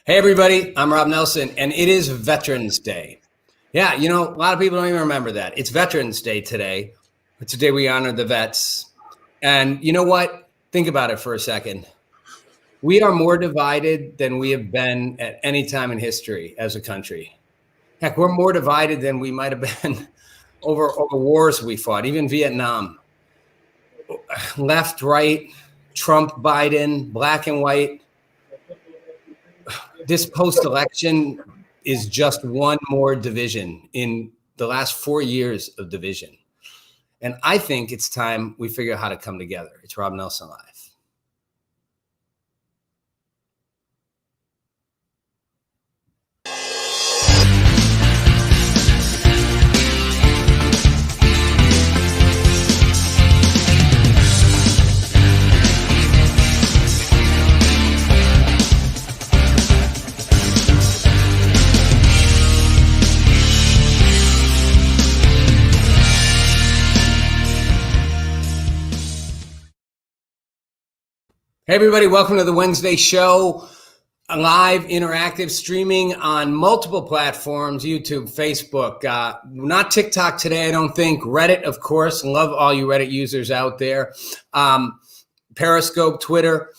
Hey, everybody, I'm Rob Nelson, and it is Veterans Day. Yeah, a lot of people don't even remember that. It's Veterans Day today. It's a day we honor the vets. And you know what? Think about it for a second. We are more divided than we have been at any time in history as a country. Heck, we're more divided than we might have been over wars we fought, even Vietnam. Left, right, Trump, Biden, black and white. This post-election is just one more division in the last 4 years of division. And I think it's time we figure out how to come together. It's Rob Nelson Live. Hey, everybody, welcome to the Wednesday show. Live, interactive, streaming on multiple platforms, YouTube, Facebook, not TikTok today, I don't think. Reddit, of course. Love all you Reddit users out there. Periscope, Twitter.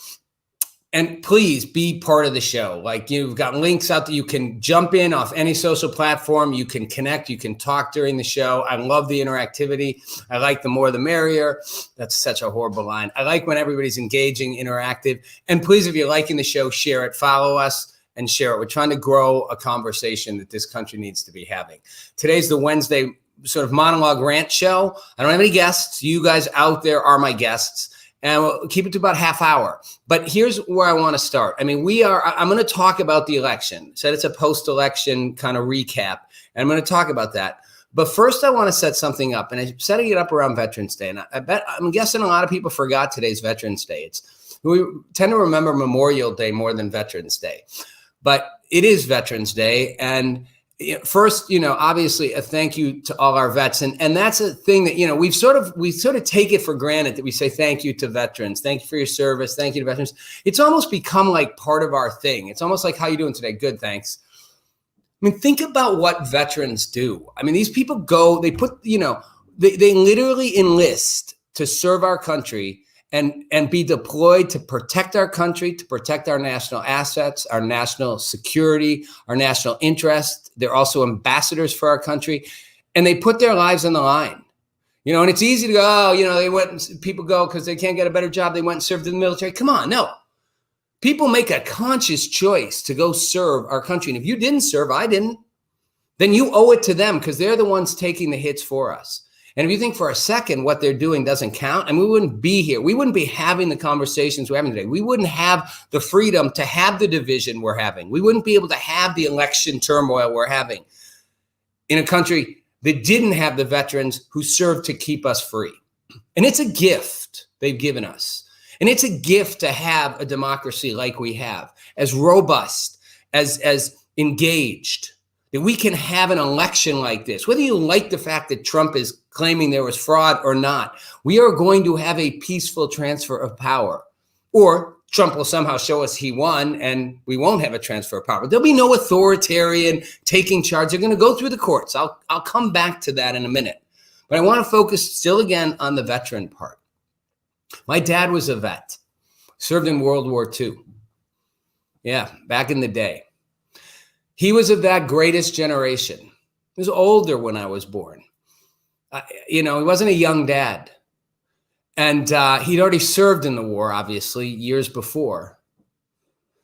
And please be part of the show. Like, you've got links out there. You can jump in off any social platform. You can connect. You can talk during the show. I love the interactivity. I like the more the merrier. That's such a horrible line. I like when everybody's engaging, interactive. And please, if you're liking the show, share it. Follow us and share it. We're trying to grow a conversation that this country needs to be having. Today's the Wednesday sort of monologue rant show. I don't have any guests. You guys out there are my guests. And we'll keep it to about half hour. But here's where I want to start. I mean, I'm going to talk about the election. Said it's a post-election kind of recap. And I'm going to talk about that. But first, I want to set something up. And I'm setting it up around Veterans Day. And I'm guessing a lot of people forgot today's Veterans Day. We tend to remember Memorial Day more than Veterans Day. But it is Veterans Day. And first, obviously a thank you to all our vets. And that's a thing that, we sort of take it for granted that we say thank you to veterans. Thank you for your service. Thank you to veterans. It's almost become like part of our thing. It's almost like, how you doing today? Good, thanks. I mean, think about what veterans do. I mean, these people go, they put, they literally enlist to serve our country and be deployed to protect our country, to protect our national assets, our national security, our national interest. They're also ambassadors for our country, and they put their lives on the line. And it's easy to go, people go because they can't get a better job. They went and served in the military. Come on, no. People make a conscious choice to go serve our country. And if you didn't serve, I didn't, then you owe it to them because they're the ones taking the hits for us. And if you think for a second what they're doing doesn't count, and we wouldn't be here. We wouldn't be having the conversations we're having today. We wouldn't have the freedom to have the division we're having. We wouldn't be able to have the election turmoil we're having in a country that didn't have the veterans who served to keep us free. And it's a gift they've given us. And it's a gift to have a democracy like we have, as robust, as engaged, that we can have an election like this. Whether you like the fact that Trump is claiming there was fraud or not, we are going to have a peaceful transfer of power. Or Trump will somehow show us he won and we won't have a transfer of power. There'll be no authoritarian taking charge. They're going to go through the courts. I'll come back to that in a minute. But I want to focus still again on the veteran part. My dad was a vet, served in World War II. Yeah, back in the day. He was of that greatest generation. He was older when I was born. He wasn't a young dad. And he'd already served in the war, obviously, years before.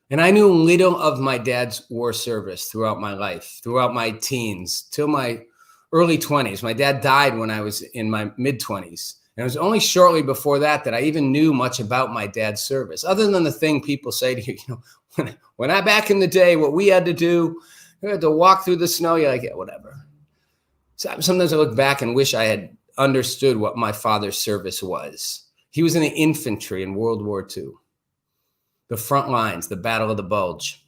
And I knew little of my dad's war service throughout my life, throughout my teens, till my early 20s. My dad died when I was in my mid-20s. And it was only shortly before that I even knew much about my dad's service, other than the thing people say to you, when I back in the day, what we had to do, we had to walk through the snow. You're like, yeah, whatever. So sometimes I look back and wish I had understood what my father's service was. He was in the infantry in World War II, the front lines, the Battle of the Bulge.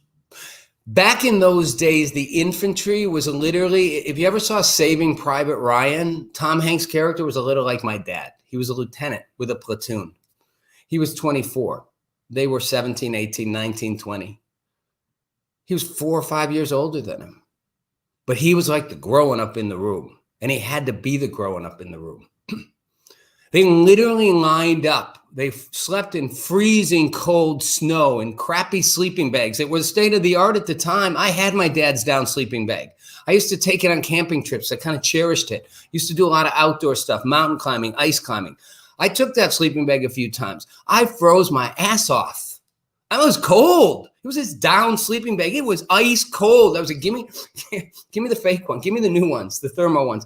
Back in those days, the infantry was literally, if you ever saw Saving Private Ryan, Tom Hanks' character was a little like my dad. He was a lieutenant with a platoon. He was 24. They were 17, 18, 19, 20. He was 4 or 5 years older than him. But he was like the growing up in the room. And he had to be the growing up in the room. They literally lined up. They slept in freezing cold snow in crappy sleeping bags. It was state of the art at the time. I had my dad's down sleeping bag. I used to take it on camping trips. I kind of cherished it. Used to do a lot of outdoor stuff, mountain climbing, ice climbing. I took that sleeping bag a few times. I froze my ass off. I was cold. It was this down sleeping bag. It was ice cold. I was like, give me the fake one. Give me the new ones, the thermo ones.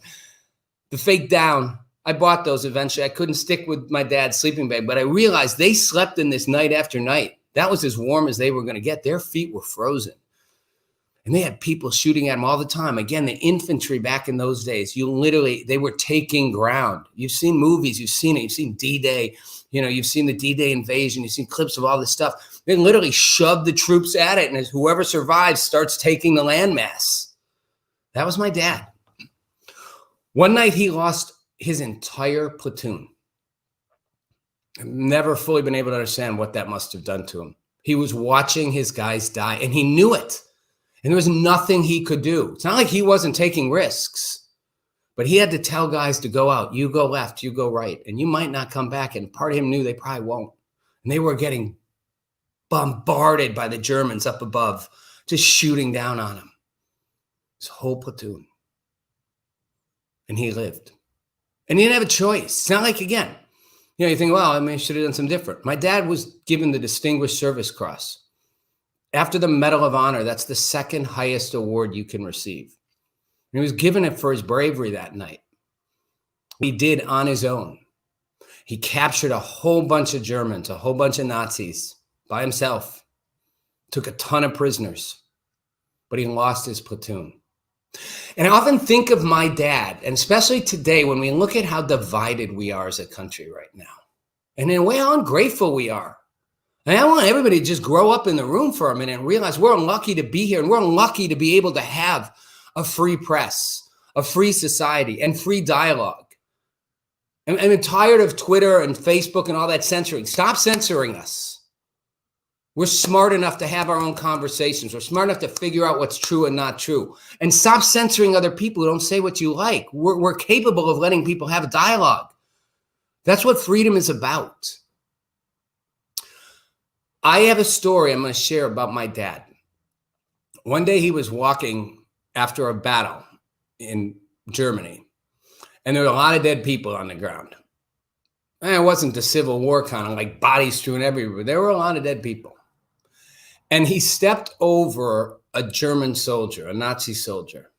The fake down. I bought those eventually. I couldn't stick with my dad's sleeping bag, but I realized they slept in this night after night. That was as warm as they were going to get. Their feet were frozen. And they had people shooting at them all the time. Again, the infantry back in those days, they were taking ground. You've seen movies, you've seen it. You've seen D-Day, you've seen the D-Day invasion. You've seen clips of all this stuff. They literally shoved the troops at it, and whoever survives starts taking the landmass. That was my dad. One night he lost his entire platoon. I've never fully been able to understand what that must have done to him. He was watching his guys die, and he knew it. And there was nothing he could do. It's not like he wasn't taking risks, but he had to tell guys to go out. You go left, you go right, and you might not come back. And part of him knew they probably won't. And they were getting bombarded by the Germans up above, just shooting down on him. His whole platoon. And he lived. And he didn't have a choice. It's not like, again, you think, well, I should have done something different. My dad was given the Distinguished Service Cross. After the Medal of Honor, that's the second highest award you can receive. And he was given it for his bravery that night. He did on his own. He captured a whole bunch of Germans, a whole bunch of Nazis by himself, took a ton of prisoners, but he lost his platoon. And I often think of my dad, and especially today when we look at how divided we are as a country right now, and in a way how ungrateful we are. And I want everybody to just grow up in the room for a minute and realize we're unlucky to be here, and we're unlucky to be able to have a free press, a free society, and free dialogue. And I'm tired of Twitter and Facebook and all that censoring. Stop censoring us. We're smart enough to have our own conversations. We're smart enough to figure out what's true and not true. And stop censoring other people who don't say what you like. We're capable of letting people have a dialogue. That's what freedom is about. I have a story I'm going to share about my dad. One day he was walking after a battle in Germany, and there were a lot of dead people on the ground. And it wasn't the Civil War kind of like bodies strewn everywhere. There were a lot of dead people. And he stepped over a German soldier, a Nazi soldier,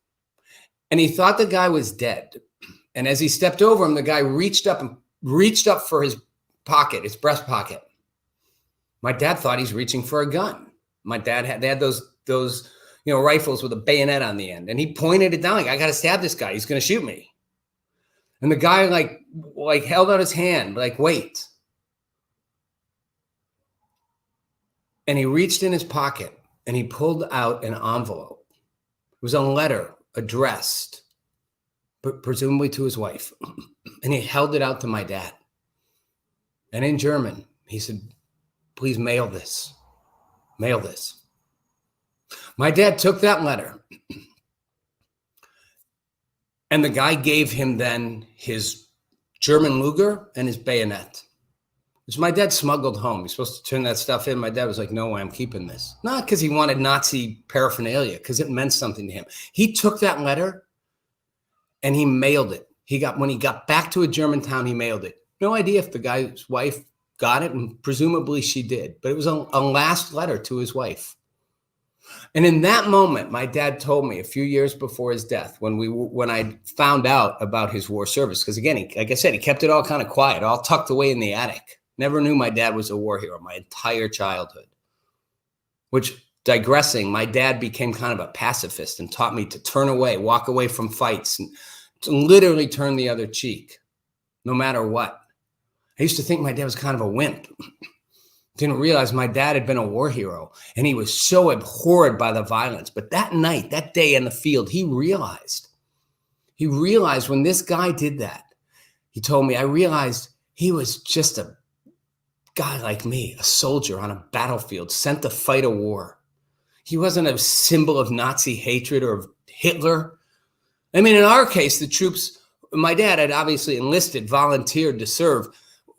and he thought the guy was dead. And as he stepped over him, the guy reached up for his pocket, his breast pocket. My dad thought he's reaching for a gun. My dad had those rifles with a bayonet on the end, and he pointed it down like, I got to stab this guy. He's going to shoot me. And the guy like held out his hand, like, wait. And he reached in his pocket and he pulled out an envelope. It was a letter addressed, but presumably to his wife. And he held it out to my dad. And in German, he said, please mail this. Mail this. My dad took that letter, and the guy gave him then his German Luger and his bayonet, which my dad smuggled home. He's supposed to turn that stuff in. My dad was like, no way, I'm keeping this. Not because he wanted Nazi paraphernalia, because it meant something to him. He took that letter and he mailed it. When he got back to a German town, he mailed it. No idea if the guy's wife got it, and presumably she did, but it was a last letter to his wife. And in that moment, my dad told me a few years before his death, when I found out about his war service, because again, like I said, he kept it all kind of quiet, all tucked away in the attic. Never knew my dad was a war hero my entire childhood. Which, digressing, my dad became kind of a pacifist and taught me to turn away, walk away from fights, and to literally turn the other cheek, no matter what. I used to think my dad was kind of a wimp. Didn't realize my dad had been a war hero, and he was so abhorred by the violence. But that night, that day in the field, he realized when this guy did that, he told me, I realized he was just a guy like me, a soldier on a battlefield, sent to fight a war. He wasn't a symbol of Nazi hatred or of Hitler. I mean, in our case, the troops, my dad had obviously enlisted, volunteered to serve.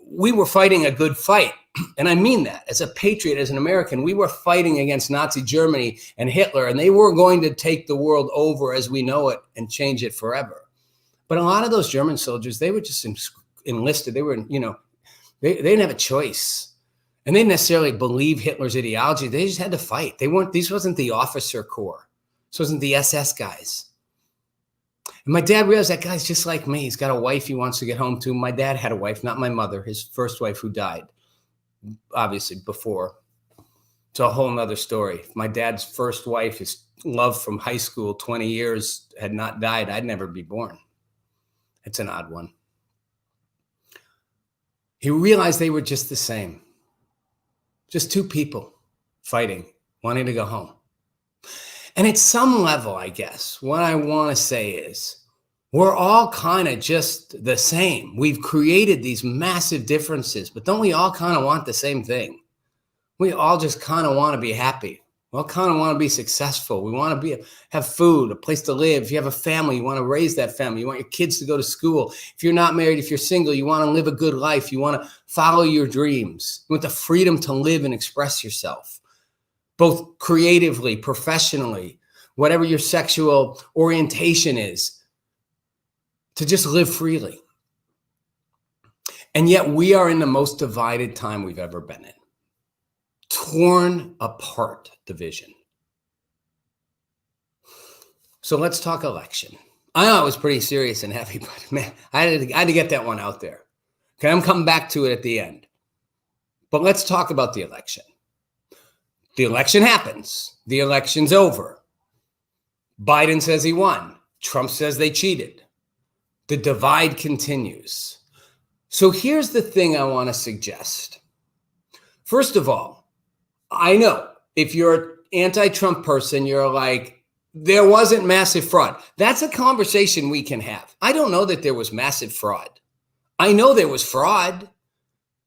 We were fighting a good fight. And I mean that as a patriot, as an American, we were fighting against Nazi Germany and Hitler, and they were going to take the world over as we know it and change it forever. But a lot of those German soldiers, they were just enlisted. They were, they didn't have a choice. And they didn't necessarily believe Hitler's ideology. They just had to fight. These wasn't the officer corps. This wasn't the SS guys. And my dad realized that guy's just like me. He's got a wife he wants to get home to. My dad had a wife, not my mother, his first wife who died, obviously before. It's a whole nother story. My dad's first wife, his love from high school, 20 years, had not died, I'd never be born. It's an odd one. He realized they were just the same. Just two people fighting, wanting to go home. And at some level, I guess, what I want to say is we're all kind of just the same. We've created these massive differences, but don't we all kind of want the same thing? We all just kind of want to be happy. We all kind of want to be successful. We want to have food, a place to live. If you have a family, you want to raise that family. You want your kids to go to school. If you're not married, if you're single, you want to live a good life. You want to follow your dreams. You want the freedom to live and express yourself, both creatively, professionally, whatever your sexual orientation is, to just live freely. And yet we are in the most divided time we've ever been in. Torn apart division. So let's talk election. I know it was pretty serious and heavy, but man, I had to get that one out there. Okay, I'm coming back to it at the end. But let's talk about the election. The election happens. The election's over. Biden says he won. Trump says they cheated. The divide continues. So here's the thing I want to suggest. First of all, I know if you're an anti-Trump person, you're like, there wasn't massive fraud. That's a conversation we can have. I don't know that there was massive fraud. I know there was fraud.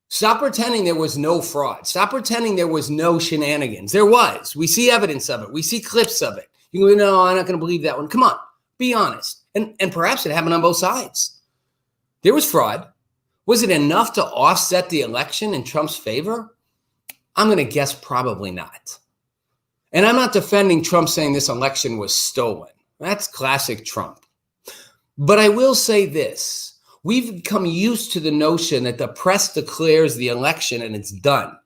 Stop pretending there was no fraud. Stop pretending there was no shenanigans. There was. We see evidence of it. We see clips of it. You go, no, I'm not going to believe that one. Come on, be honest. And perhaps it happened on both sides. There was fraud. Was it enough to offset the election in Trump's favor? I'm going to guess probably not. And I'm not defending Trump saying this election was stolen. That's classic Trump. But I will say this. We've become used to the notion that the press declares the election and it's done.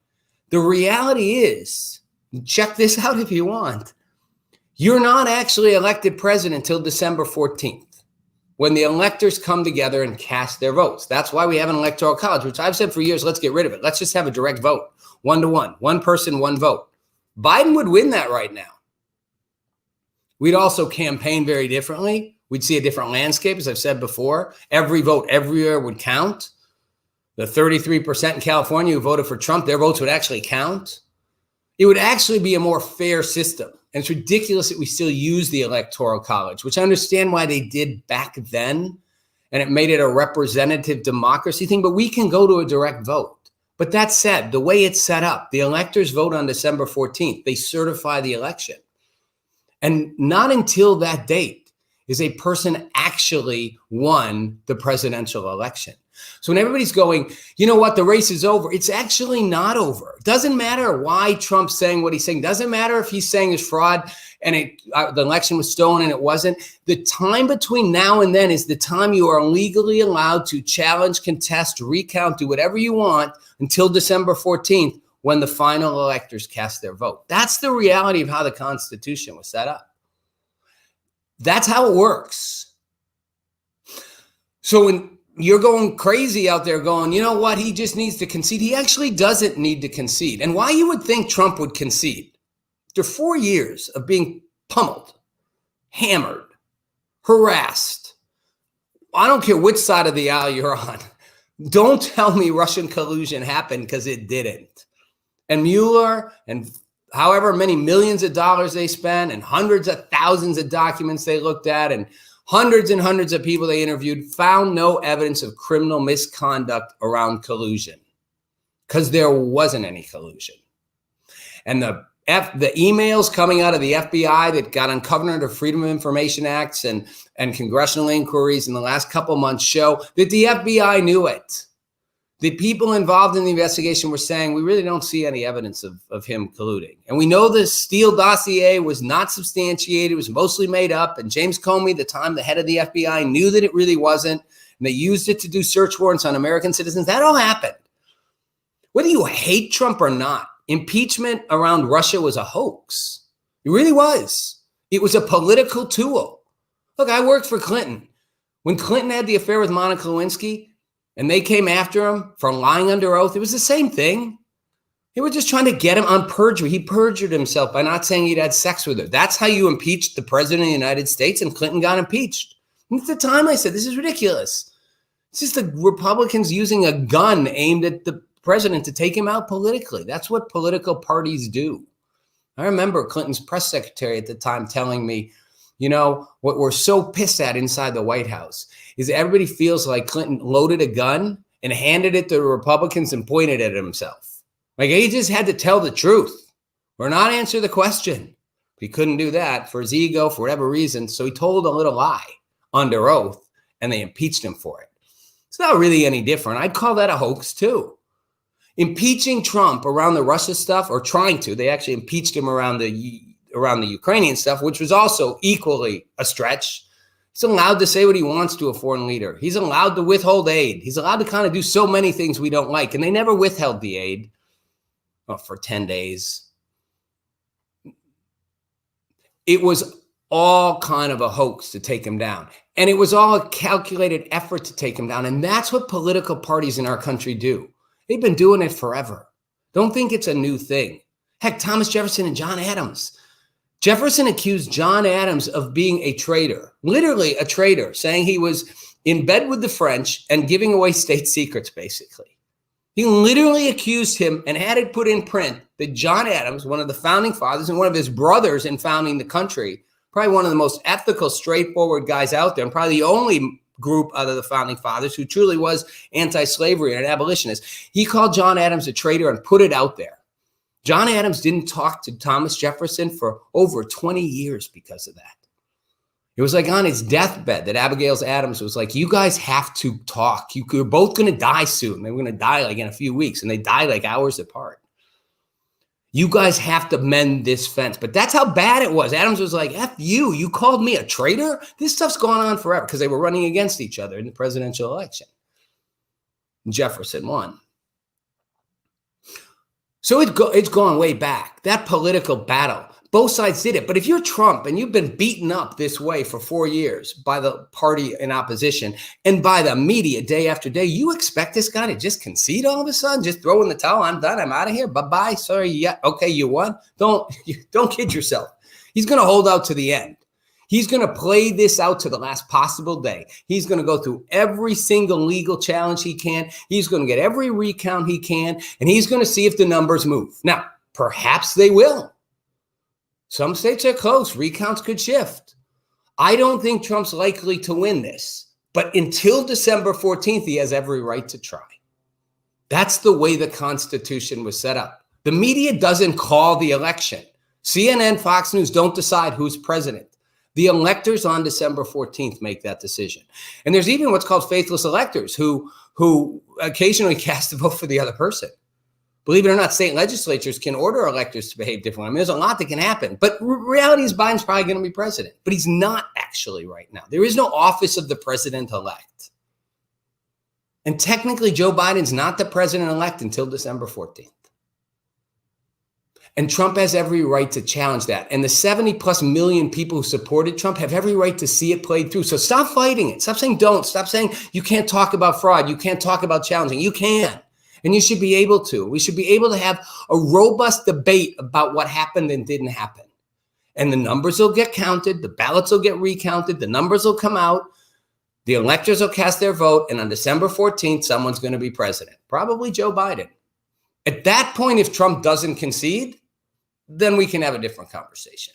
The reality is, check this out if you want, you're not actually elected president until December 14th, when the electors come together and cast their votes. That's why we have an electoral college, which I've said for years, let's get rid of it. Let's just have a direct vote. 1-to-1, one person, one vote. Biden would win that right now. We'd also campaign very differently. We'd see a different landscape, as I've said before. Every vote everywhere would count. The 33% in California who voted for Trump, their votes would actually count. It would actually be a more fair system. And it's ridiculous that we still use the electoral college, which I understand why they did back then. And it made it a representative democracy thing, but we can go to a direct vote. But that said, the way it's set up, the electors vote on December 14th. They certify the election. And not until that date is a person actually won the presidential election. So when everybody's going, you know what, the race is over, it's actually not over. It doesn't matter why Trump's saying what he's saying. Doesn't matter if he's saying it's fraud and the election was stolen and it wasn't. The time between now and then is the time you are legally allowed to challenge, contest, recount, do whatever you want until December 14th when the final electors cast their vote. That's the reality of how the Constitution was set up. That's how it works. So when you're going crazy out there going, you know what, he just needs to concede. He actually doesn't need to concede. And why you would think Trump would concede? After 4 years of being pummeled, hammered, harassed, I don't care which side of the aisle you're on. Don't tell me Russian collusion happened, because it didn't. And Mueller and however many millions of dollars they spent and hundreds of thousands of documents they looked at and hundreds of people they interviewed found no evidence of criminal misconduct around collusion, because there wasn't any collusion. And the the emails coming out of the FBI that got uncovered under Freedom of Information Acts and congressional inquiries in the last couple of months show that the FBI knew it. The people involved in the investigation were saying, we really don't see any evidence of him colluding. And we know the Steele dossier was not substantiated. It was mostly made up. And James Comey, the time the head of the FBI, knew that it really wasn't. And they used it to do search warrants on American citizens. That all happened. Whether you hate Trump or not, impeachment around Russia was a hoax. It really was. It was a political tool. Look, I worked for Clinton. When Clinton had the affair with Monica Lewinsky and they came after him for lying under oath, it was the same thing. They were just trying to get him on perjury. He perjured himself by not saying he'd had sex with her. That's how you impeached the president of the United States, and Clinton got impeached. And at the time, I said, this is ridiculous. It's just the Republicans using a gun aimed at the president to take him out politically. That's what political parties do. I remember Clinton's press secretary at the time telling me, you know, what we're so pissed at inside the White House is everybody feels like Clinton loaded a gun and handed it to the Republicans and pointed at himself. Like he just had to tell the truth or not answer the question. He couldn't do that for his ego, for whatever reason. So he told a little lie under oath and they impeached him for it. It's not really any different. I'd call that a hoax too. Impeaching Trump around the Russia stuff, or trying to, they actually impeached him around the Ukrainian stuff, which was also equally a stretch. He's allowed to say what he wants to a foreign leader. He's allowed to withhold aid. He's allowed to kind of do so many things we don't like. And they never withheld the aid for 10 days. It was all kind of a hoax to take him down. And it was all a calculated effort to take him down. And that's what political parties in our country do. They've been doing it forever. Don't think it's a new thing. Heck, Thomas Jefferson and John Adams. Jefferson accused John Adams of being a traitor, literally a traitor, saying he was in bed with the French and giving away state secrets, basically. He literally accused him and had it put in print that John Adams, one of the founding fathers and one of his brothers in founding the country, probably one of the most ethical, straightforward guys out there, and probably the only group out of the founding fathers who truly was anti-slavery and an abolitionist. He called John Adams a traitor and put it out there. John Adams didn't talk to Thomas Jefferson for over 20 years because of that. It was like on his deathbed that Abigail Adams was like, you guys have to talk. You're both going to die soon. They were going to die like in a few weeks, and they died like hours apart. You guys have to mend this fence. But that's how bad it was. Adams was like, F you. You called me a traitor? This stuff's gone on forever because they were running against each other in the presidential election. Jefferson won. So it's gone way back. That political battle, both sides did it. But if you're Trump and you've been beaten up this way for 4 years by the party in opposition and by the media day after day, you expect this guy to just concede all of a sudden, just throw in the towel, I'm done, I'm out of here, bye-bye, sorry, yeah, okay, you won. Don't kid yourself. He's going to hold out to the end. He's going to play this out to the last possible day. He's going to go through every single legal challenge he can. He's going to get every recount he can, and he's going to see if the numbers move. Now, perhaps they will. Some states are close. Recounts could shift. I don't think Trump's likely to win this, but until December 14th, he has every right to try. That's the way the Constitution was set up. The media doesn't call the election. CNN, Fox News don't decide who's president. The electors on December 14th make that decision. And there's even what's called faithless electors who occasionally cast a vote for the other person. Believe it or not, state legislatures can order electors to behave differently. I mean, there's a lot that can happen. But reality is Biden's probably going to be president. But he's not actually right now. There is no office of the president-elect. And technically, Joe Biden's not the president-elect until December 14th. And Trump has every right to challenge that. And the 70+ million people who supported Trump have every right to see it played through. So stop fighting it. Stop saying don't. Stop saying you can't talk about fraud. You can't talk about challenging. You can. And you should be able to. We should be able to have a robust debate about what happened and didn't happen. And the numbers will get counted. The ballots will get recounted. The numbers will come out. The electors will cast their vote. And on December 14th, someone's going to be president. Probably Joe Biden. At that point, if Trump doesn't concede, then we can have a different conversation.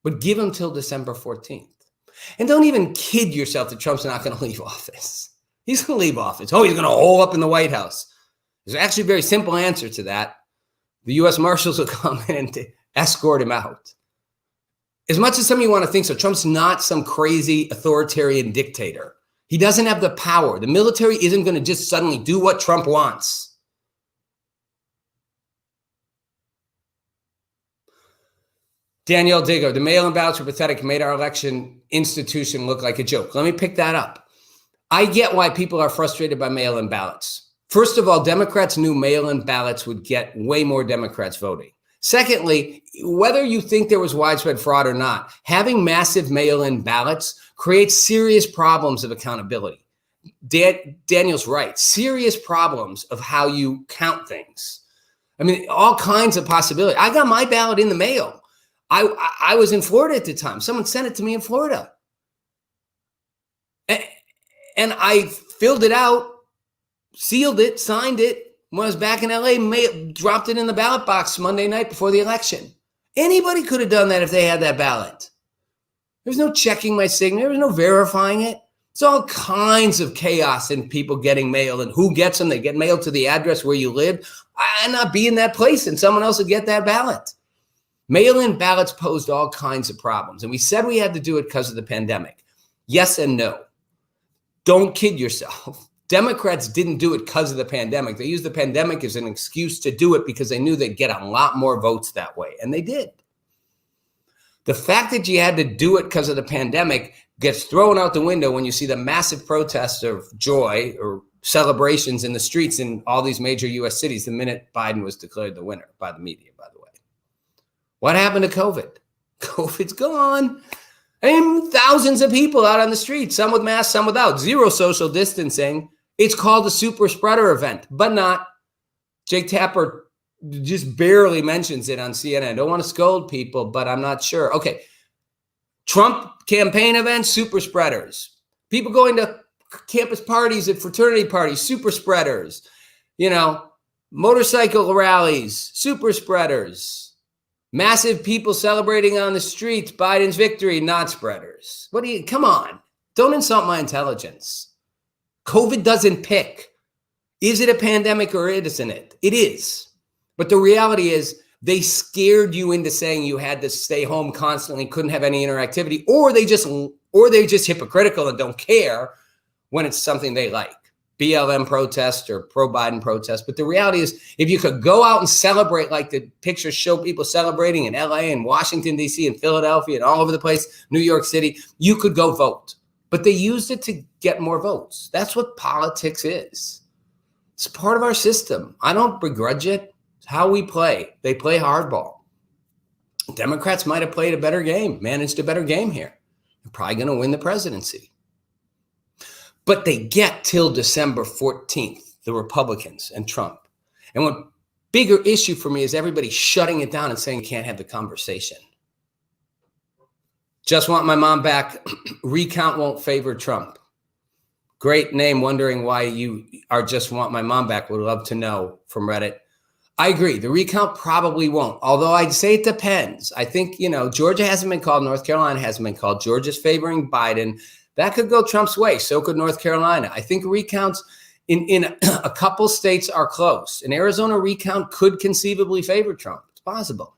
But give him till December 14th. And don't even kid yourself that Trump's not going to leave office. He's going to leave office. Oh, he's going to hole up in the White House. There's actually a very simple answer to that. The U.S. Marshals will come in and escort him out. As much as some of you want to think so, Trump's not some crazy authoritarian dictator. He doesn't have the power. The military isn't going to just suddenly do what Trump wants. Danielle Digger, the mail-in ballots were pathetic, made our election institution look like a joke. Let me pick that up. I get why people are frustrated by mail-in ballots. First of all, Democrats knew mail-in ballots would get way more Democrats voting. Secondly, whether you think there was widespread fraud or not, having massive mail-in ballots creates serious problems of accountability. Daniel's right. Serious problems of how you count things. I mean, all kinds of possibilities. I got my ballot in the mail. I was in Florida at the time. Someone sent it to me in Florida. And I filled it out, sealed it, signed it. When I was back in LA, dropped it in the ballot box Monday night before the election. Anybody could have done that if they had that ballot. There's no checking my signature. There's no verifying it. It's all kinds of chaos and people getting mail, and who gets them. They get mailed to the address where you live. I not be in that place, and someone else would get that ballot. Mail-in ballots posed all kinds of problems, and we said we had to do it because of the pandemic. Yes and no. Don't kid yourself. Democrats didn't do it because of the pandemic. They used the pandemic as an excuse to do it because they knew they'd get a lot more votes that way, and they did. The fact that you had to do it because of the pandemic gets thrown out the window when you see the massive protests of joy or celebrations in the streets in all these major U.S. cities the minute Biden was declared the winner by the media, by the way. What happened to COVID? COVID's gone. I mean, thousands of people out on the street, some with masks, some without. Zero social distancing. It's called a super spreader event, but not. Jake Tapper just barely mentions it on CNN. I don't want to scold people, but I'm not sure. Okay. Trump campaign events, super spreaders. People going to campus parties and fraternity parties, super spreaders. Motorcycle rallies, super spreaders. Massive people celebrating on the streets, Biden's victory, not spreaders. Come on. Don't insult my intelligence. COVID doesn't pick. Is it a pandemic or isn't it? It is. But the reality is they scared you into saying you had to stay home constantly, couldn't have any interactivity, or they're just hypocritical and don't care when it's something they like. BLM protest or pro-Biden protest. But the reality is, if you could go out and celebrate like the pictures show people celebrating in LA and Washington, D.C. and Philadelphia and all over the place, New York City, you could go vote. But they used it to get more votes. That's what politics is. It's part of our system. I don't begrudge it. It's how we play. They play hardball. Democrats might have played a better game, managed a better game here. They're probably going to win the presidency. But they get till December 14th, the Republicans and Trump. And one bigger issue for me is everybody shutting it down and saying you can't have the conversation. Just want my mom back. Recount won't favor Trump. Great name, wondering why you are just want my mom back. Would love to know from Reddit. I agree. The recount probably won't, although I'd say it depends. I think, Georgia hasn't been called. North Carolina hasn't been called. Georgia's favoring Biden. That could go Trump's way. So could North Carolina. I think recounts in a couple states are close. An Arizona recount could conceivably favor Trump. It's possible.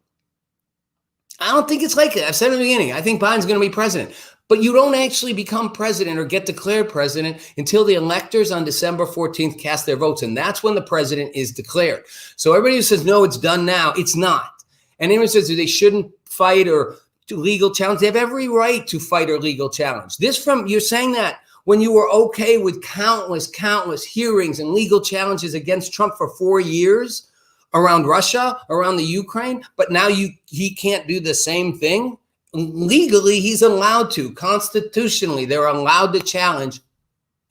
I don't think it's like it. I've said in the beginning, I think Biden's going to be president. But you don't actually become president or get declared president until the electors on December 14th cast their votes. And that's when the president is declared. So everybody who says, no, it's done now, it's not. And anyone says they shouldn't fight or to legal challenge. They have every right to fight or legal challenge. You're saying that when you were okay with countless hearings and legal challenges against Trump for 4 years around Russia, around the Ukraine, but now he can't do the same thing. Legally, he's allowed to. Constitutionally, they're allowed to challenge.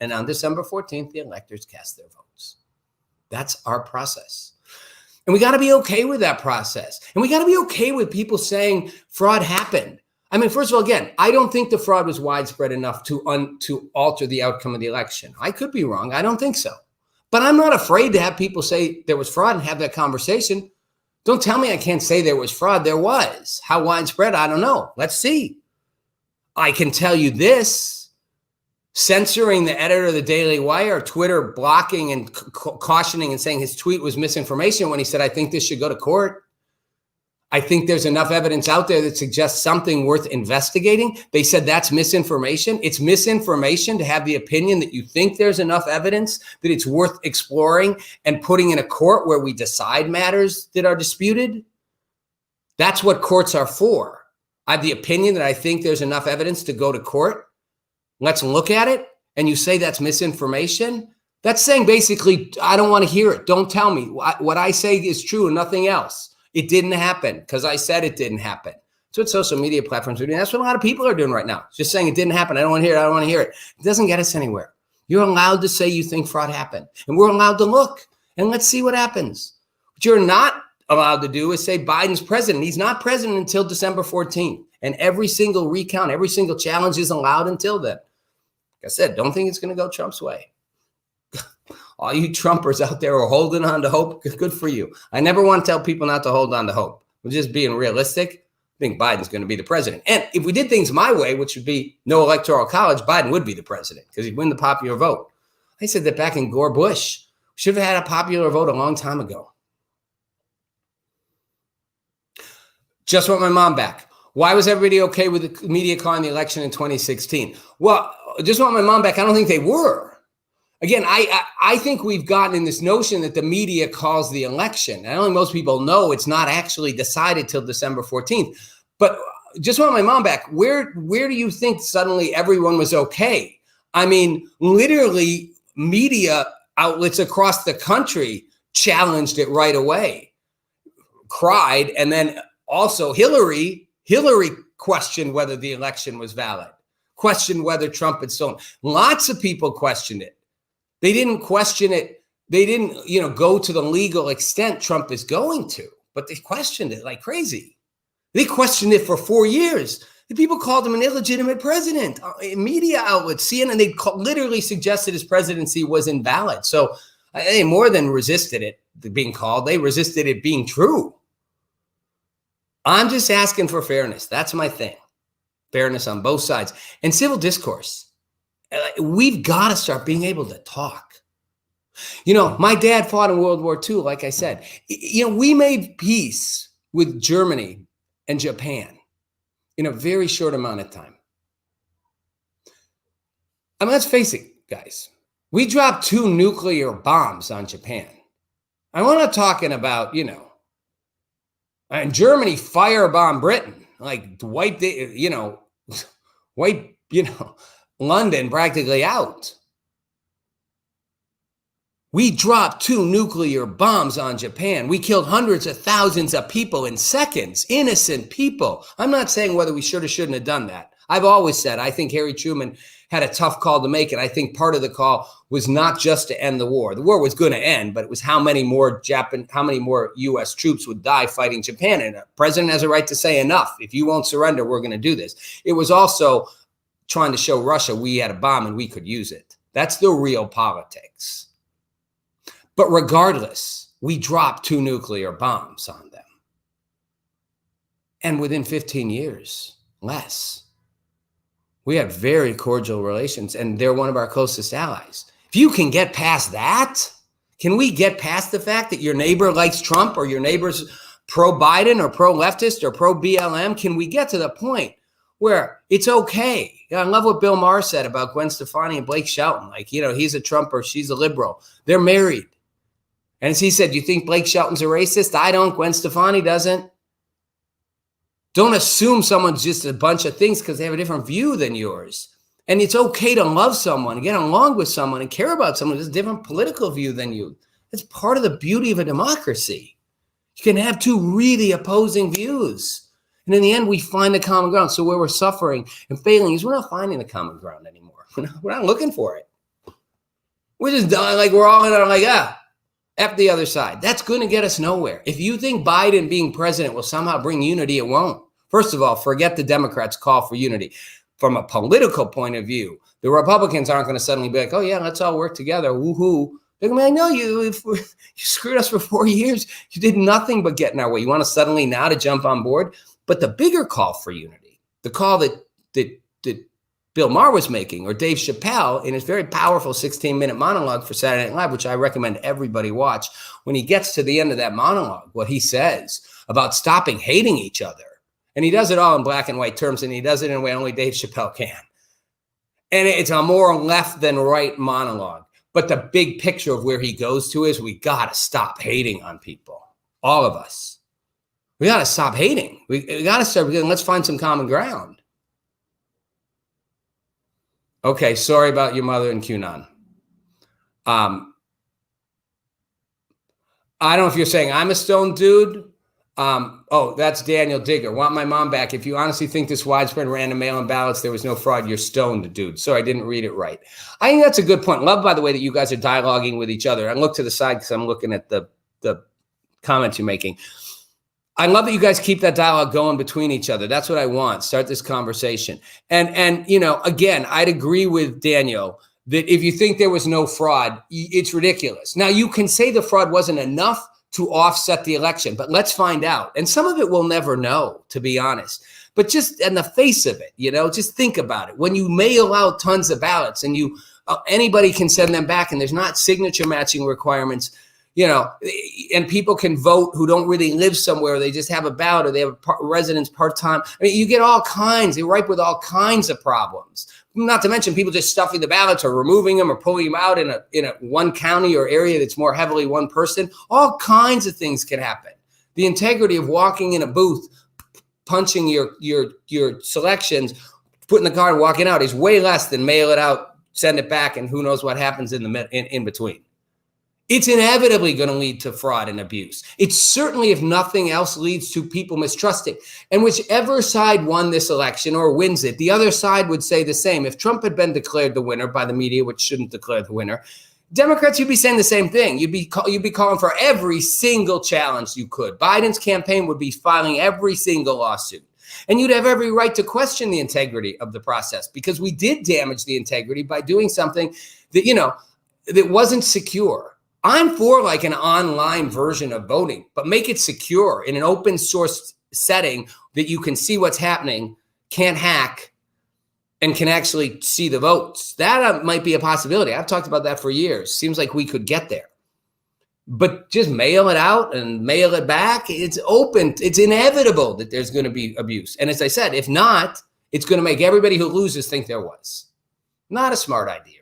And on December 14th, the electors cast their votes. That's our process. And we got to be okay with that process. And we got to be okay with people saying fraud happened. I mean, first of all, again, I don't think the fraud was widespread enough to alter the outcome of the election. I could be wrong. I don't think so. But I'm not afraid to have people say there was fraud and have that conversation. Don't tell me I can't say there was fraud. There was. How widespread? I don't know. Let's see. I can tell you this. censoring the editor of the Daily Wire, Twitter blocking and cautioning and saying his tweet was misinformation when he said, I think this should go to court. I think there's enough evidence out there that suggests something worth investigating. They said that's misinformation. It's misinformation to have the opinion that you think there's enough evidence that it's worth exploring and putting in a court where we decide matters that are disputed. That's what courts are for. I have the opinion that I think there's enough evidence to go to court. Let's look at it. And you say that's misinformation. That's saying basically, I don't want to hear it. Don't tell me. What I say is true and nothing else. It didn't happen because I said it didn't happen. That's what social media platforms are doing. That's what a lot of people are doing right now. Just saying it didn't happen. I don't want to hear it. I don't want to hear it. It doesn't get us anywhere. You're allowed to say you think fraud happened. And we're allowed to look. And let's see what happens. What you're not allowed to do is say Biden's president. He's not president until December 14th. And every single recount, every single challenge is allowed until then. Like I said, don't think it's going to go Trump's way. All you Trumpers out there are holding on to hope. Good for you. I never want to tell people not to hold on to hope. We're just being realistic. I think Biden's going to be the president. And if we did things my way, which would be no electoral college, Biden would be the president because he'd win the popular vote. I said that back in Gore Bush. We should have had a popular vote a long time ago. Just want my mom back. Why was everybody okay with the media calling the election in 2016? Well, just want my mom back. I don't think they were. Again, I think we've gotten in this notion that the media calls the election. And I think most people know it's not actually decided till December 14th. But just want my mom back. Where do you think suddenly everyone was okay? I mean, literally media outlets across the country challenged it right away, cried, and then also Hillary questioned whether the election was valid, questioned whether Trump had stolen. Lots of people questioned it. They didn't question it. They didn't, go to the legal extent Trump is going to, but they questioned it like crazy. They questioned it for 4 years. The people called him an illegitimate president. Media outlets, CNN, they literally suggested his presidency was invalid. So they more than resisted it being called. They resisted it being true. I'm just asking for fairness. That's my thing. Fairness on both sides. And civil discourse. We've got to start being able to talk. My dad fought in World War II, like I said. We made peace with Germany and Japan in a very short amount of time. I mean, let's face it, guys. We dropped 2 nuclear bombs on Japan. I'm not talking about, and Germany firebombed Britain, like wiped London practically out. We dropped 2 nuclear bombs on Japan. We killed hundreds of thousands of people in seconds, innocent people. I'm not saying whether we should or shouldn't have done that. I've always said I think Harry Truman had a tough call to make, and I think part of the call was not just to end the war. The war was going to end, but it was how many more U.S. troops would die fighting Japan. And the president has a right to say enough. If you won't surrender, we're going to do this. It was also trying to show Russia we had a bomb and we could use it. That's the real politics. But regardless, we dropped 2 nuclear bombs on them. And within 15 years, less, we had very cordial relations, and they're one of our closest allies. If you can get past that, can we get past the fact that your neighbor likes Trump or your neighbor's pro-Biden or pro-leftist or pro-BLM? Can we get to the point where it's okay? I love what Bill Maher said about Gwen Stefani and Blake Shelton. He's a Trumper, she's a liberal. They're married. And as he said, you think Blake Shelton's a racist? I don't. Gwen Stefani doesn't. Don't assume someone's just a bunch of things because they have a different view than yours. And it's okay to love someone, get along with someone, and care about someone who has a different political view than you. That's part of the beauty of a democracy. You can have 2 really opposing views. And in the end, we find the common ground. So where we're suffering and failing is we're not finding the common ground anymore. We're not looking for it. We're just done. We're all in it F the other side. That's going to get us nowhere. If you think Biden being president will somehow bring unity, it won't. First of all, forget the Democrats' call for unity. From a political point of view, the Republicans aren't going to suddenly be like, oh, yeah, let's all work together. Woohoo. They're going to be like, no, you screwed us for 4 years. You did nothing but get in our way. You want to suddenly now to jump on board? But the bigger call for unity, the call that Bill Maher was making, or Dave Chappelle in his very powerful 16-minute monologue for Saturday Night Live, which I recommend everybody watch. When he gets to the end of that monologue, what he says about stopping hating each other, and he does it all in black and white terms, and he does it in a way only Dave Chappelle can. And it's a more left than right monologue. But the big picture of where he goes to is we got to stop hating on people, all of us. We got to stop hating. We got to start, let's find some common ground. Okay, sorry about your mother and QAnon. I don't know if you're saying I'm a stoned dude. Oh, that's Daniel Digger. Want my mom back. If you honestly think this widespread random mail-in ballots, there was no fraud, you're stoned, dude. Sorry, I didn't read it right. I think that's a good point. Love, by the way, that you guys are dialoguing with each other. I look to the side because I'm looking at the comments you're making. I love that you guys keep that dialogue going between each other. That's what I want. Start this conversation. And you know, again, I'd agree with Daniel that if you think there was no fraud, it's ridiculous. Now, you can say the fraud wasn't enough to offset the election, but let's find out. And some of it we'll never know, to be honest. But just in the face of it, you know, just think about it. When you mail out tons of ballots and you anybody can send them back and there's not signature matching requirements, you know, and people can vote who don't really live somewhere. They just have a ballot or they have residence part-time. I mean, you get all kinds. You're ripe with all kinds of problems. Not to mention people just stuffing the ballots or removing them or pulling them out in a one county or area that's more heavily one person. All kinds of things can happen. The integrity of walking in a booth, punching your selections, putting the card and walking out is way less than mail it out, send it back, and who knows what happens in between. It's inevitably going to lead to fraud and abuse. It certainly, if nothing else, leads to people mistrusting. And whichever side won this election or wins it, the other side would say the same. If Trump had been declared the winner by the media, which shouldn't declare the winner, Democrats, you'd be saying the same thing. You'd be calling for every single challenge you could. Biden's campaign would be filing every single lawsuit. And you'd have every right to question the integrity of the process because we did damage the integrity by doing something that, you know, that wasn't secure. I'm for like an online version of voting, but make it secure in an open source setting that you can see what's happening, can't hack, and can actually see the votes. That might be a possibility. I've talked about that for years. Seems like we could get there. But just mail it out and mail it back, it's open. It's inevitable that there's going to be abuse. And as I said, if not, it's going to make everybody who loses think there was. Not a smart idea.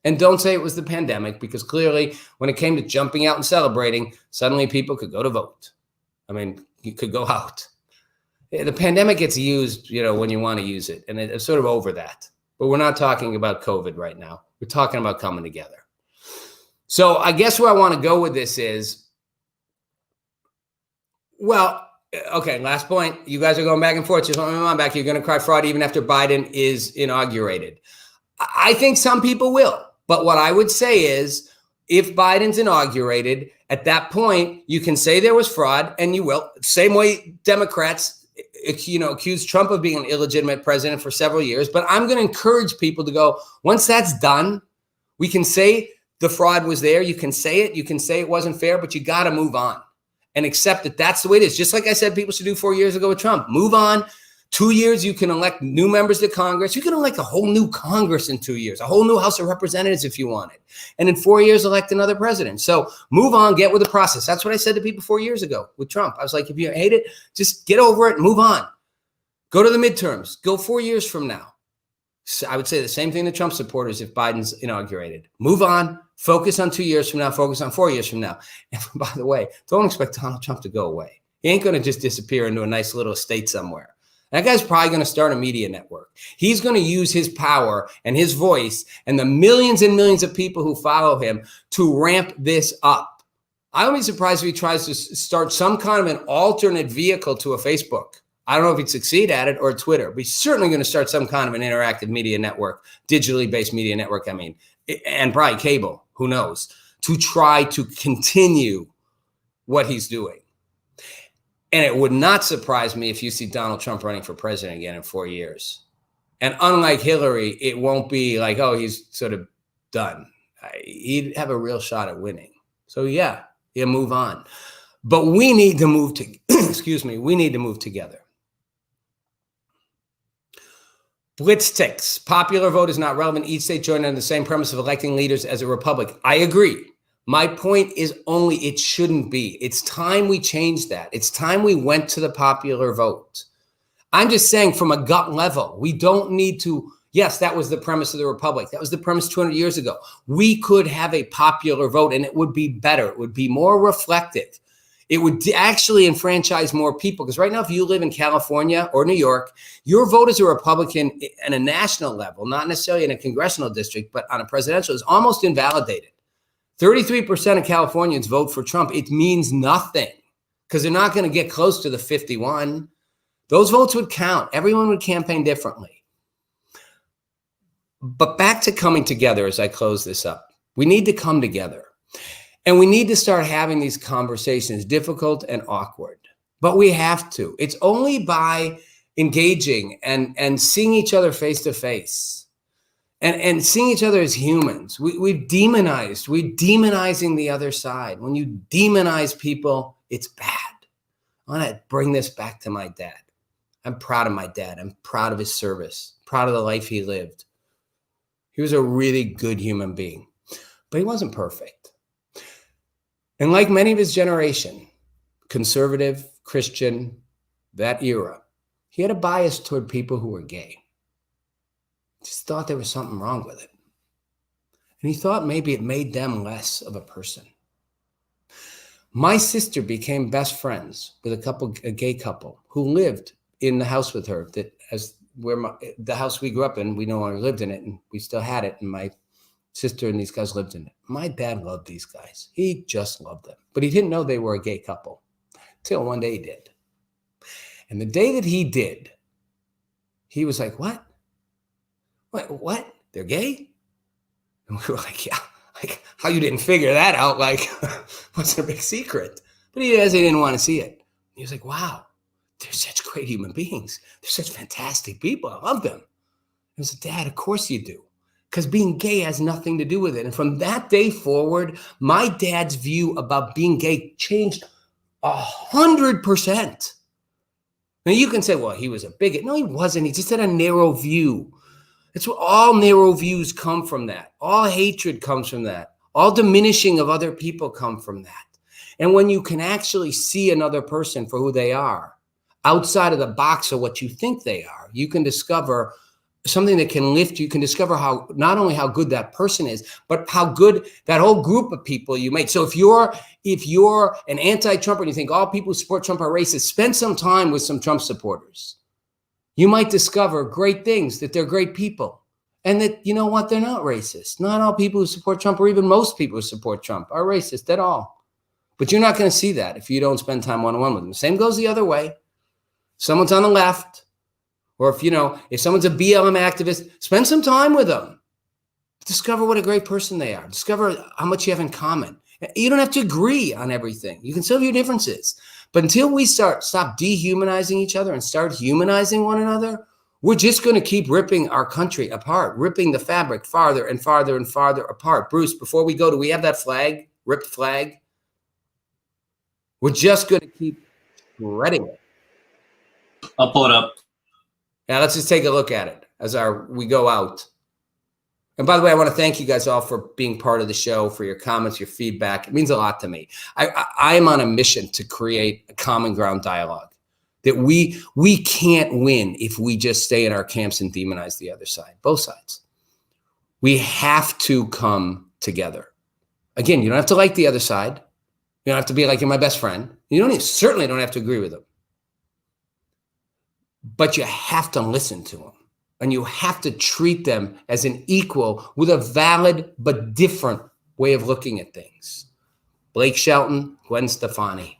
And don't say it was the pandemic, because clearly when it came to jumping out and celebrating, suddenly people could go to vote. I mean, you could go out. The pandemic gets used, you know, when you want to use it. And it's sort of over that. But we're not talking about COVID right now. We're talking about coming together. So I guess where I want to go with this is, well, okay, last point. You guys are going back and forth. Just want my mom back. You're going to cry fraud even after Biden is inaugurated. I think some people will. But what I would say is, if Biden's inaugurated, at that point, you can say there was fraud, and you will. Same way Democrats, you know, accused Trump of being an illegitimate president for several years. But I'm going to encourage people to go, once that's done, we can say the fraud was there. You can say it. You can say it wasn't fair, but you got to move on and accept that that's the way it is. Just like I said people should do 4 years ago with Trump. Move on. 2 years, you can elect new members to Congress. You can elect a whole new Congress in 2 years, a whole new House of Representatives if you wanted. And in 4 years, elect another president. So move on, get with the process. That's what I said to people 4 years ago with Trump. I was like, if you hate it, just get over it and move on. Go to the midterms. Go 4 years from now. So I would say the same thing to Trump supporters if Biden's inaugurated. Move on. Focus on 2 years from now. Focus on 4 years from now. And by the way, don't expect Donald Trump to go away. He ain't going to just disappear into a nice little estate somewhere. That guy's probably going to start a media network. He's going to use his power and his voice and the millions and millions of people who follow him to ramp this up. I wouldn't be surprised if he tries to start some kind of an alternate vehicle to a Facebook. I don't know if he'd succeed at it or Twitter, but he's certainly going to start some kind of an interactive media network, digitally based media network, I mean, and probably cable, who knows, to try to continue what he's doing. And it would not surprise me if you see Donald Trump running for president again in 4 years. And unlike Hillary, it won't be like, oh, he's sort of done. He'd have a real shot at winning. So yeah, he'll move on. But we need to move to, we need to move together. Blitz ticks. Popular vote is not relevant. Each state joined on the same premise of electing leaders as a republic. I agree. My point is only it shouldn't be. It's time we change that. It's time we went to the popular vote. I'm just saying from a gut level, we don't need to. Yes, that was the premise of the republic. That was the premise 200 years ago. We could have a popular vote and it would be better. It would be more reflective. It would actually enfranchise more people. Because right now, if you live in California or New York, your vote as a Republican at a national level, not necessarily in a congressional district, but on a presidential, is almost invalidated. 33% of Californians vote for Trump. It means nothing because they're not going to get close to the 51. Those votes would count. Everyone would campaign differently. But back to coming together as I close this up. We need to come together. And we need to start having these conversations, difficult and awkward. But we have to. It's only by engaging and seeing each other face to face. And seeing each other as humans. We're demonizing the other side. When you demonize people, it's bad. I want to bring this back to my dad. I'm proud of my dad. I'm proud of his service, proud of the life he lived. He was a really good human being, but he wasn't perfect. And like many of his generation, conservative, Christian, that era, he had a bias toward people who were gay. Just thought there was something wrong with it. And he thought maybe it made them less of a person. My sister became best friends with a gay couple who lived in the house with her, the house we grew up in. We no longer lived in it, and we still had it. And my sister and these guys lived in it. My dad loved these guys. He just loved them. But he didn't know they were a gay couple till one day he did. And the day that he did, he was like, what? What? They're gay? And we were like, yeah. Like, how you didn't figure that out? Like, wasn't a big secret. But he didn't want to see it. He was like, wow, they're such great human beings. They're such fantastic people. I love them. I was like, Dad, of course you do. Because being gay has nothing to do with it. And from that day forward, my dad's view about being gay changed 100%. Now you can say, well, he was a bigot. No, he wasn't. He just had a narrow view. It's what all narrow views come from that. All hatred comes from that. All diminishing of other people come from that. And when you can actually see another person for who they are, outside of the box of what you think they are, you can discover something that can lift you. You can discover how not only how good that person is, but how good that whole group of people you made. So if you're an anti-Trumper and you think all people who support Trump are racist, spend some time with some Trump supporters. You might discover great things, that they're great people, and that, you know what, they're not racist. Not all people who support Trump, or even most people who support Trump, are racist at all. But you're not going to see that if you don't spend time one-on-one with them. Same goes the other way. Someone's on the left, or if someone's a BLM activist, spend some time with them. Discover what a great person they are. Discover how much you have in common. You don't have to agree on everything. You can still have your differences. But until we stop dehumanizing each other and start humanizing one another, we're just going to keep ripping our country apart, ripping the fabric farther and farther and farther apart. Bruce, before we go, do we have that flag, ripped flag? We're just going to keep shredding it. I'll pull it up. Now let's just take a look at it as we go out. And by the way, I want to thank you guys all for being part of the show, for your comments, your feedback. It means a lot to me. I am on a mission to create a common ground dialogue that we can't win if we just stay in our camps and demonize the other side, both sides. We have to come together. Again, you don't have to like the other side. You don't have to be like you're my best friend. You certainly don't have to agree with them. But you have to listen to them. And you have to treat them as an equal with a valid but different way of looking at things. Blake Shelton, Gwen Stefani.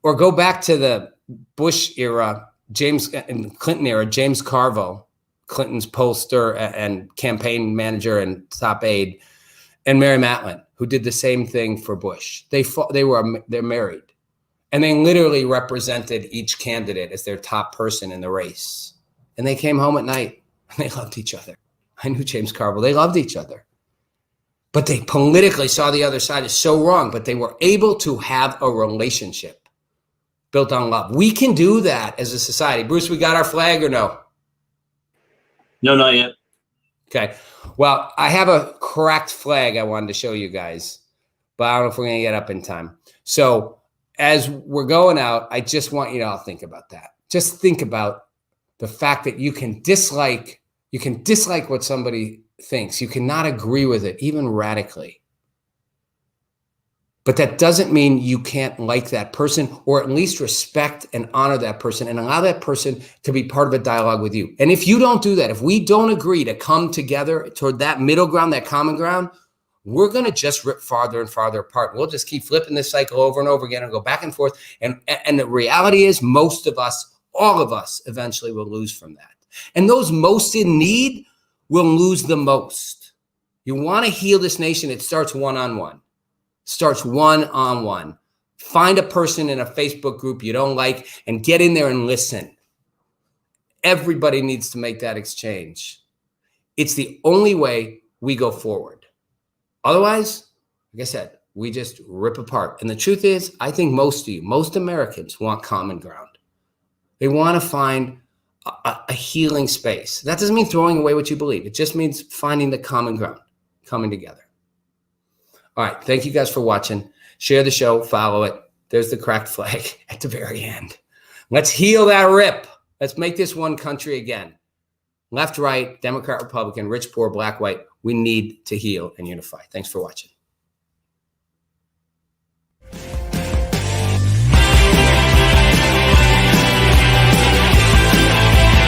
Or go back to the Bush era, and Clinton era, James Carville, Clinton's pollster and campaign manager and top aide, and Mary Matlin, who did the same thing for Bush. They're married. And they literally represented each candidate as their top person in the race. And they came home at night and they loved each other. I knew James Carville. They loved each other. But they politically saw the other side as so wrong, but they were able to have a relationship built on love. We can do that as a society. Bruce, we got our flag or no? No, not yet. Okay. Well, I have a cracked flag I wanted to show you guys, but I don't know if we're going to get up in time. So as we're going out, I just want you to all think about that. Just think about the fact that you can dislike what somebody thinks. You cannot agree with it, even radically. But that doesn't mean you can't like that person, or at least respect and honor that person and allow that person to be part of a dialogue with you. And if you don't do that, if we don't agree to come together toward that middle ground, that common ground, we're going to just rip farther and farther apart. We'll just keep flipping this cycle over and over again and go back and forth. And the reality is most of us, all of us, eventually will lose from that. And those most in need will lose the most. You want to heal this nation, it starts one-on-one. Starts one-on-one. Find a person in a Facebook group you don't like and get in there and listen. Everybody needs to make that exchange. It's the only way we go forward. Otherwise, like I said, we just rip apart. And the truth is, I think most of you, most Americans want common ground. They want to find a healing space. That doesn't mean throwing away what you believe. It just means finding the common ground, coming together. All right. Thank you guys for watching. Share the show. Follow it. There's the cracked flag at the very end. Let's heal that rip. Let's make this one country again. Left, right, Democrat, Republican, rich, poor, black, white. We need to heal and unify. Thanks for watching.